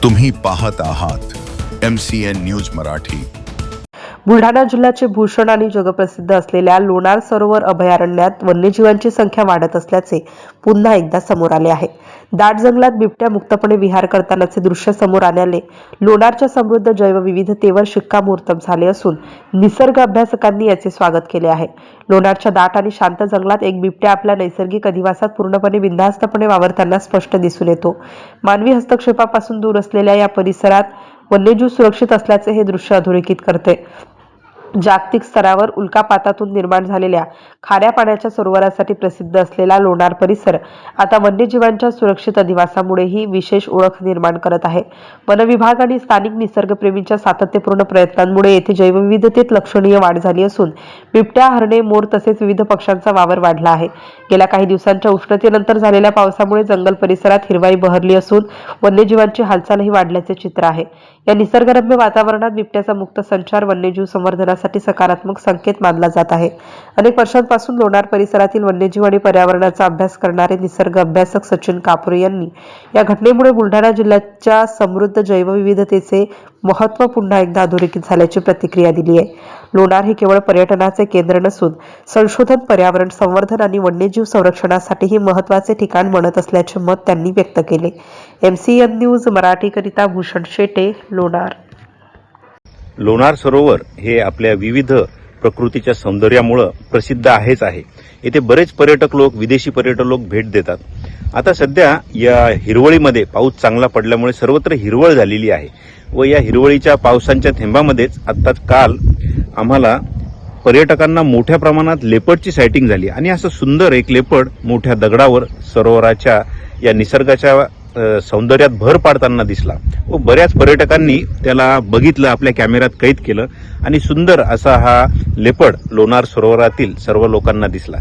तुम्ही पाहत आहात MCN न्यूज मराठी। बुलढाणा जिल्ह्याचे भूषण आणि जगप्रसिद्ध असलेल्या लोणार सरोवर अभयारण्यात वन्यजीवांची संख्या वाढत असल्याचे पुन्हा एकदा समोर आले आहे। दाट जंगलात बिबट्या मुक्तपणे विहार करतानाचे दृश्य समोर आल्याने लोणारच्या समृद्ध जैवविविधतेवर शिक्कामोर्तब झाले असून निसर्ग अभ्यासकांनी याचे स्वागत केले आहे। लोणारच्या दाट आणि शांत जंगलात एक बिबट्या आपल्या नैसर्गिक अधिवासात पूर्णपणे बिनधास्तपणे वावरताना स्पष्ट दिसून येतो। मानवी हस्तक्षेपापासून दूर असलेल्या या परिसरात वन्यजीव सुरक्षित असल्याचे हे दृश्य अधोरेखित करते। जागतिक स्तरावर उल्कापातातून निर्माण झालेल्या खाऱ्या पाण्याच्या सरोवरासाठी प्रसिद्ध असलेला लोणार परिसर आता वन्यजीवांच्या सुरक्षित अधिवासामुळेही विशेष ओळख निर्माण करत आहे। वन विभाग आणि स्थानिक निसर्गप्रेमींच्या सातत्यपूर्ण प्रयत्नांमुळे येथे जैवविविधतेत लक्षणीय वाढ झाली असून बिबट्या, हरणे, मोर तसेच विविध पक्ष्यांचा वावर वाढला आहे। गेल्या काही दिवसांच्या उष्णतेनंतर झालेल्या पावसामुळे जंगल परिसरात हिरवाई बहरली असून वन्यजीवांची हालचालही वाढल्याचे चित्र आहे। या निसर्गरम्य वातावरणात बिबट्याचा मुक्त संचार वन्यजीव संवर्धनासाठी सकारात्मक संकेत मानला जात आहे। अनेक वर्षांपासून लोणार परिसरातील वन्यजीव आणि पर्यावरणाचा अभ्यास करणारे निसर्ग अभ्यासक सचिन कापुरे यांनी या घटनेमुळे बुलढाणा जिल्ह्याच्या समृद्ध जैवविविधतेचे महत्त्व पुन्हा एकदा अधोरेखित झाल्याची प्रतिक्रिया दिली आहे। लोणार हे केवळ पर्यटनाचे केंद्र नसून संशोधन, पर्यावरण संवर्धन आणि वन्यजीव संरक्षणासाठीही महत्त्वाचे ठिकाण बनत असल्याचे मत त्यांनी व्यक्त केले। MCN न्यूज मराठीकरिता भूषण शेटे, लोणार। लोणार सरोवर हे आपल्या विविध प्रकृतीच्या सौंदर्यामुळे प्रसिद्ध आहेच आहे। येथे बरेच पर्यटक लोक, विदेशी पर्यटक लोक भेट देतात। आता सध्या या हिरवळीमध्ये पाऊस चांगला पडल्यामुळे सर्वत्र हिरवळ झालेली आहे व या हिरवळीच्या पावसांच्या थेंबामध्येच आत्ताच काल आम्हाला पर्यटकांना मोठ्या प्रमाणात लेपर्डची सायटिंग झाली आणि असं सुंदर एक लेपर्ड मोठ्या दगडावर सरोवराच्या या निसर्गाच्या सौंदर्यात भर पाडताना दिसला व बऱ्याच पर्यटकांनी त्याला बघितलं, आपल्या कॅमेऱ्यात कैद केलं आणि सुंदर असा हा लेपर्ड लोणार सरोवरातील सर्व लोकांना दिसला।